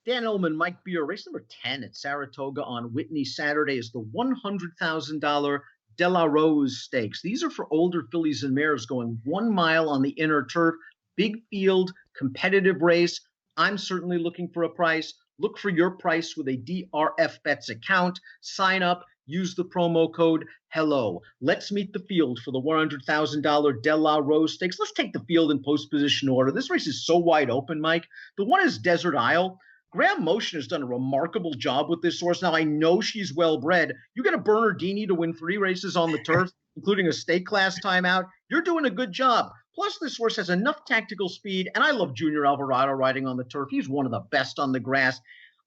Dan Illman might be your race number 10 at Saratoga on Whitney Saturday is the $100,000 De La Rose Stakes. These are for older fillies and mares going 1 mile on the inner turf. Big field, competitive race. I'm certainly looking for a price. Look for your price with a DRF Bets account. Sign up. Use the promo code HELLO. Let's meet the field for the $100,000 De La Rose Stakes. Let's take the field in post position order. This race is so wide open, Mike. The one is Desert Isle. Graham Motion has done a remarkable job with this horse. Now, I know she's well bred. You get a Bernardini to win 3 races on the turf, including a state class timeout. You're doing a good job. Plus, this horse has enough tactical speed, and I love Junior Alvarado riding on the turf. He's one of the best on the grass.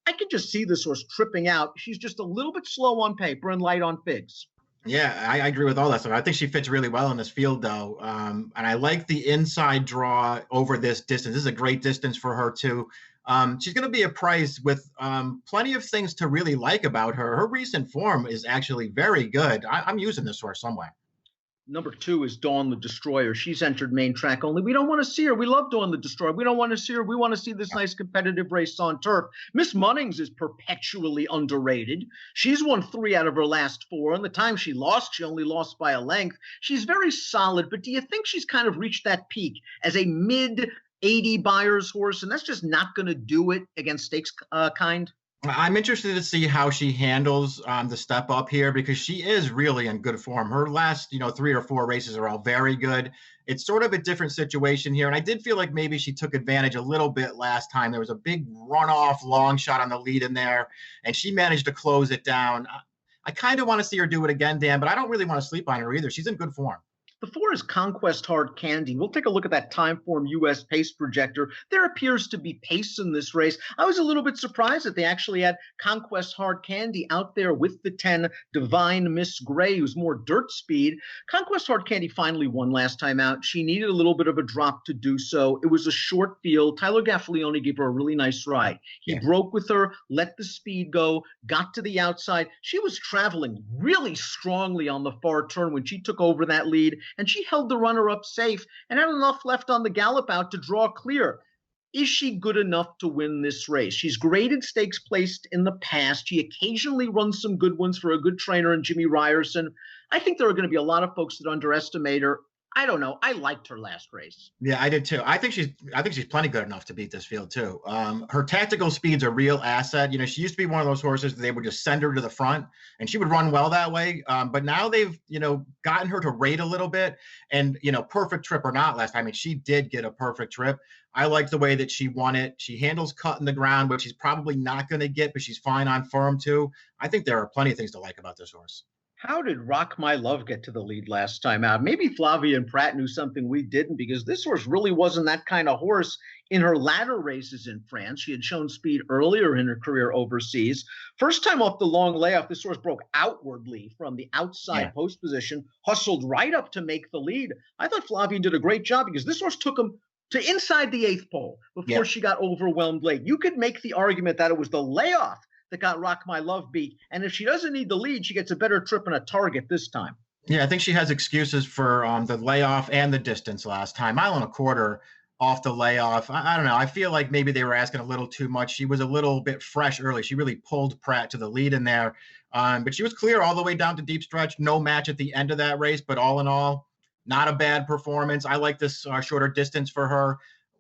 I can just see this horse tripping out. She's just a little bit slow on paper and light on figs. Yeah, I agree with all that stuff. I think she fits really well in this field, though. And I like the inside draw over this distance. This is a great distance for her, too. She's going to be a price with plenty of things to really like about her. Her recent form is actually very good. I'm using this horse somewhere. Number 2 is Dawn the Destroyer. She's entered main track only. We don't want to see her. We love Dawn the Destroyer. We don't want to see her. We want to see this nice competitive race on turf. Miss Munnings is perpetually underrated. She's won 3 out of her last 4. And the time she lost, she only lost by a length. She's very solid, but do you think she's kind of reached that peak as a mid-80 buyer's horse? And that's just not going to do it against stakes kind? I'm interested to see how she handles the step up here because she is really in good form. Her last, 3 or 4 races are all very good. It's sort of a different situation here. And I did feel like maybe she took advantage a little bit last time. There was a big runoff long shot on the lead in there, and she managed to close it down. I kind of want to see her do it again, Dan, but I don't really want to sleep on her either. She's in good form. The 4 is Conquest Hard Candy. We'll take a look at that Timeform US pace projector. There appears to be pace in this race. I was a little bit surprised that they actually had Conquest Hard Candy out there with the 10 Divine Miss Gray, who's more dirt speed. Conquest Hard Candy finally won last time out. She needed a little bit of a drop to do so. It was a short field. Tyler Gaffalione gave her a really nice ride. He broke with her, let the speed go, got to the outside. She was traveling really strongly on the far turn when she took over that lead, and she held the runner-up safe and had enough left on the gallop out to draw clear. Is she good enough to win this race? She's graded stakes placed in the past. She occasionally runs some good ones for a good trainer in Jimmy Ryerson. I think there are going to be a lot of folks that underestimate her. I don't know. I liked her last race. Yeah, I did too. I think she's plenty good enough to beat this field too. Her tactical speed's a real asset. She used to be one of those horses that they would just send her to the front, and she would run well that way. But now they've gotten her to rate a little bit, and perfect trip or not last time. I mean, she did get a perfect trip. I like the way that she won it. She handles cut in the ground, which she's probably not going to get, but she's fine on firm too. I think there are plenty of things to like about this horse. How did Rock My Love get to the lead last time out? Maybe Flavia and Pratt knew something we didn't, because this horse really wasn't that kind of horse in her latter races in France. She had shown speed earlier in her career overseas. First time off the long layoff, this horse broke outwardly from the outside post position, hustled right up to make the lead. I thought Flavia did a great job because this horse took him to inside the 8th pole before she got overwhelmed late. You could make the argument that it was the layoff that got Rock My Love beat. And if she doesn't need the lead, she gets a better trip and a target this time. Yeah, I think she has excuses for the layoff and the distance last time. 1.25 miles off the layoff. I don't know. I feel like maybe they were asking a little too much. She was a little bit fresh early. She really pulled Pratt to the lead in there. But she was clear all the way down to deep stretch. No match at the end of that race. But all in all, not a bad performance. I like this shorter distance for her.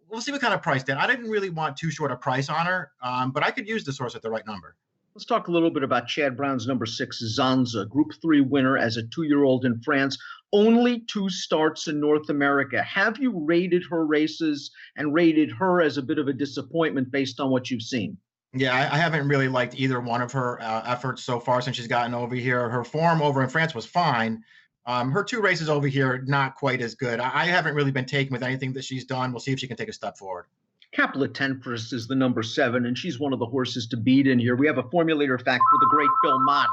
We'll see what kind of price, Dan. I didn't really want too short a price on her, but I could use this horse at the right number. Let's talk a little bit about Chad Brown's number 6, Zanza, Group 3 winner as a 2-year-old in France. Only 2 starts in North America. Have you rated her races and rated her as a bit of a disappointment based on what you've seen? Yeah, I haven't really liked either one of her efforts so far since she's gotten over here. Her form over in France was fine. Her 2 races over here, not quite as good. I haven't really been taken with anything that she's done. We'll see if she can take a step forward. Capulet Temptress is the number 7, and she's one of the horses to beat in here. We have a formulator fact for the great Bill Mott.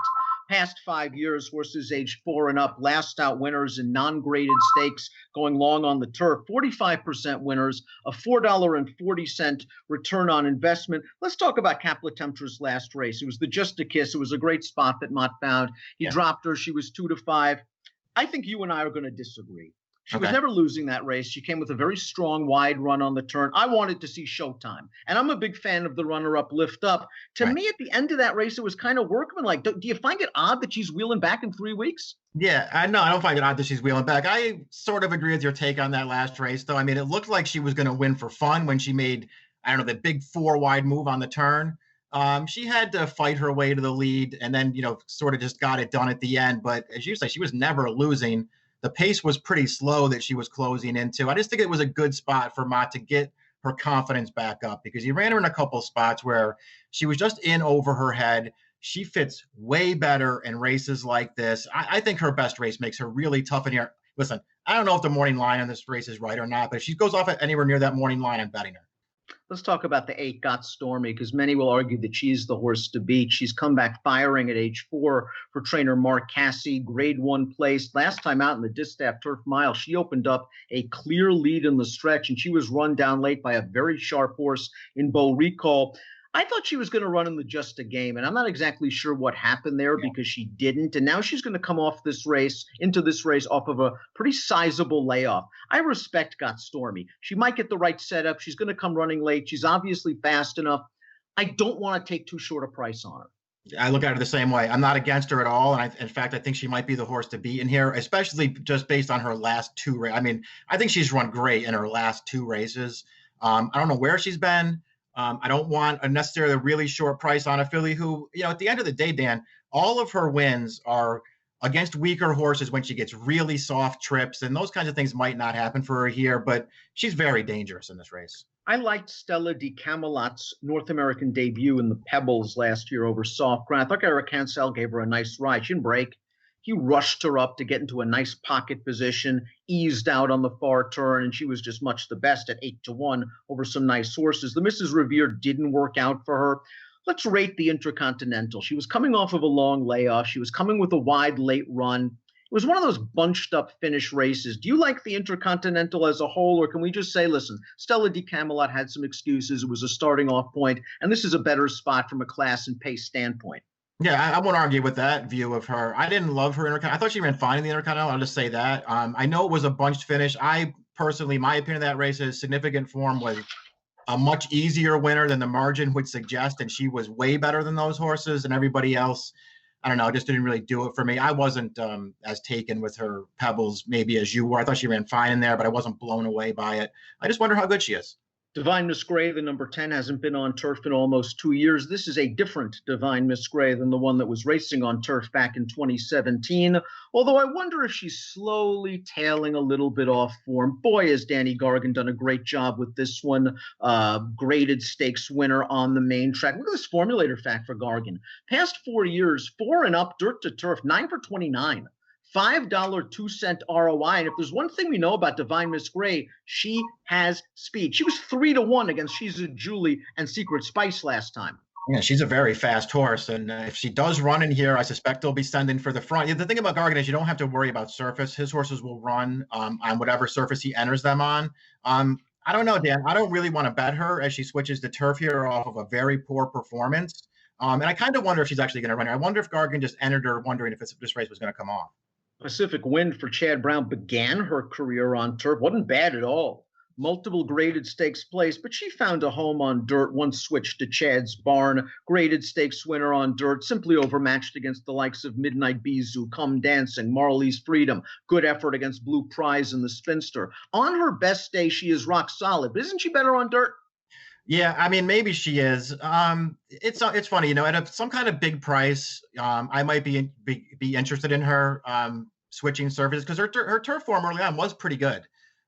Past 5 years, horses aged 4 and up, last out winners in non-graded stakes going long on the turf, 45% winners, a $4.40 return on investment. Let's talk about Capulet Temptress' last race. It was the Just a Kiss. It was a great spot that Mott found. He dropped her. She was 2 to 5. I think you and I are going to disagree. She was Okay. never losing that race. She came with a very strong wide run on the turn. I wanted to see showtime. And I'm a big fan of the runner up lift up. To Right. me, at the end of that race, it was kind of workmanlike. Do you find it odd that she's wheeling back in 3 weeks? Yeah, I know. I don't find it odd that she's wheeling back. I sort of agree with your take on that last race, though. I mean, it looked like she was going to win for fun when she made, I don't know, the big four wide move on the turn. She had to fight her way to the lead and then, sort of just got it done at the end. But as you say, she was never losing. The pace was pretty slow that she was closing into. I just think it was a good spot for Mott to get her confidence back up because he ran her in a couple spots where she was just in over her head. She fits way better in races like this. I think her best race makes her really tough in here. Listen, I don't know if the morning line on this race is right or not, but if she goes off at anywhere near that morning line, I'm betting her. Let's talk about the 8 Got Stormy, because many will argue that she's the horse to beat. She's come back firing at age 4 for trainer Mark Casse, grade 1 place. Last time out in the Distaff Turf Mile, she opened up a clear lead in the stretch, and she was run down late by a very sharp horse in Beau Recall. I thought she was going to run in the Just a Game, and I'm not exactly sure what happened there because she didn't. And now she's going to come off this race, into this race, off of a pretty sizable layoff. I respect Got Stormy. She might get the right setup. She's going to come running late. She's obviously fast enough. I don't want to take too short a price on her. I look at her the same way. I'm not against her at all. And in fact, I think she might be the horse to beat in here, especially just based on her last 2 races. I mean, I think she's run great in her last 2 races. I don't know where she's been. I don't want a necessarily really short price on a filly who, at the end of the day, Dan, all of her wins are against weaker horses when she gets really soft trips, and those kinds of things might not happen for her here, but she's very dangerous in this race. I liked Stella D Camelot's North American debut in the Pebbles last year over soft ground. I thought Eric Cancel gave her a nice ride. She didn't break. He rushed her up to get into a nice pocket position, eased out on the far turn, and she was just much the best at 8-1 over some nice horses. The Mrs. Revere didn't work out for her. Let's rate the Intercontinental. She was coming off of a long layoff. She was coming with a wide late run. It was one of those bunched up finish races. Do you like the Intercontinental as a whole, or can we just say, listen, Stella D Camelot had some excuses. It was a starting off point, and this is a better spot from a class and pace standpoint? Yeah, I won't argue with that view of her. I didn't love her Intercontinental. I thought she ran fine in the Intercontinental. I'll just say that. I know it was a bunched finish. I personally, my opinion of that race is significant form was a much easier winner than the margin would suggest, and she was way better than those horses and everybody else. I don't know, just didn't really do it for me. I wasn't as taken with her Pebbles maybe as you were. I thought she ran fine in there, but I wasn't blown away by it. I just wonder how good she is. Divine Miss Gray, the number 10, hasn't been on turf in almost 2 years. This is a different Divine Miss Gray than the one that was racing on turf back in 2017, although I wonder if she's slowly tailing a little bit off form. Boy, has Danny Gargan done a great job with this one. Graded stakes winner on the main track. Look at this formulator fact for Gargan. Past 4 years, 4 and up, dirt to turf, 9 for 29. $5.02 ROI. And if there's one thing we know about Divine Miss Gray, she has speed. She was 3-1 against She's a Julie and Secret Spice last time. Yeah, she's a very fast horse. And if she does run in here, I suspect they'll be sending for the front. Yeah, the thing about Gargan is you don't have to worry about surface. His horses will run on whatever surface he enters them on. I don't know, Dan. I don't really want to bet her as she switches to turf here off of a very poor performance. And I kind of wonder if she's actually going to run her. I wonder if Gargan just entered her wondering if this race was going to come off. Pacific Wind for Chad Brown began her career on turf. Wasn't bad at all. Multiple graded stakes place, but she found a home on dirt once switched to Chad's Barn. Graded stakes winner on dirt, simply overmatched against the likes of Midnight Bisou, Come Dancing, Marley's Freedom. Good effort against Blue Prize and the Spinster. On her best day, she is rock solid, but isn't she better on dirt? Yeah, I mean, maybe she is. It's funny, at some kind of big price, I might be interested in her switching surfaces because her turf form early on was pretty good.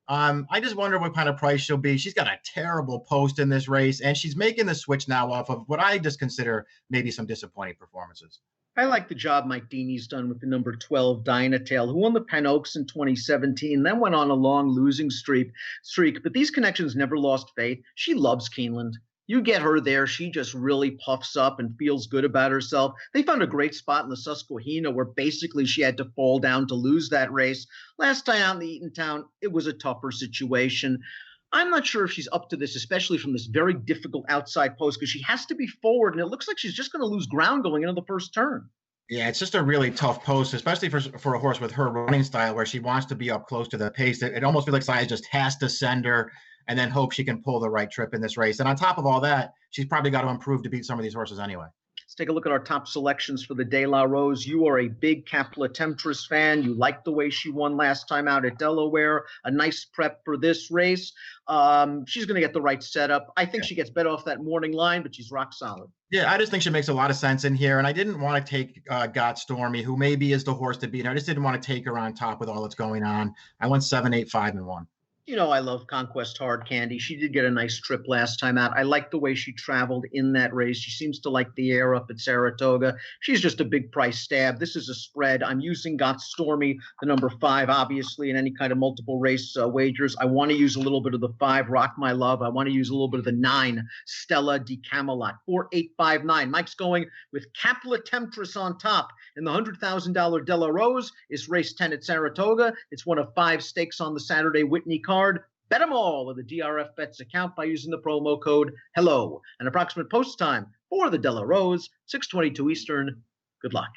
I just wonder what kind of price she'll be. She's got a terrible post in this race, and she's making the switch now off of what I just consider maybe some disappointing performances. I like the job Mike Deeney's done with the number 12 Dynatail, who won the Penn Oaks in 2017, then went on a long losing streak. But these connections never lost faith. She loves Keeneland. You get her there, she just really puffs up and feels good about herself. They found a great spot in the Susquehanna where basically she had to fall down to lose that race. Last time out in the Eatontown, it was a tougher situation. I'm not sure if she's up to this, especially from this very difficult outside post, because she has to be forward, and it looks like she's just going to lose ground going into the first turn. Yeah, it's just a really tough post, especially for a horse with her running style, where she wants to be up close to the pace. It almost feels like Saya just has to send her and then hope she can pull the right trip in this race. And on top of all that, she's probably got to improve to beat some of these horses anyway. Let's take a look at our top selections for the De La Rose. You are a big Capilla Temptress fan. You liked the way she won last time out at Delaware. A nice prep for this race. She's going to get the right setup. I think she gets better off that morning line, but she's rock solid. Yeah, I just think she makes a lot of sense in here. And I didn't want to take Got Stormy, who maybe is the horse to beat. I just didn't want to take her on top with all that's going on. I went 7, 8, 5, and 1. You know, I love Conquest Hard Candy. She did get a nice trip last time out. I like the way she traveled in that race. She seems to like the air up at Saratoga. She's just a big price stab. This is a spread. I'm using Got Stormy, the number 5, obviously, in any kind of multiple race wagers. I want to use a little bit of the 5, Rock My Love. I want to use a little bit of the 9, Stella D Camelot. 4, 8, 5, 9. Mike's going with Capilla Temptress on top. In the $100,000 De La Rose is race 10 at Saratoga. It's one of 5 stakes on the Saturday Whitney card. Bet them all with the DRF Bets account by using the promo code HELLO. An approximate post time for the De La Rose, 6:22 Eastern. Good luck.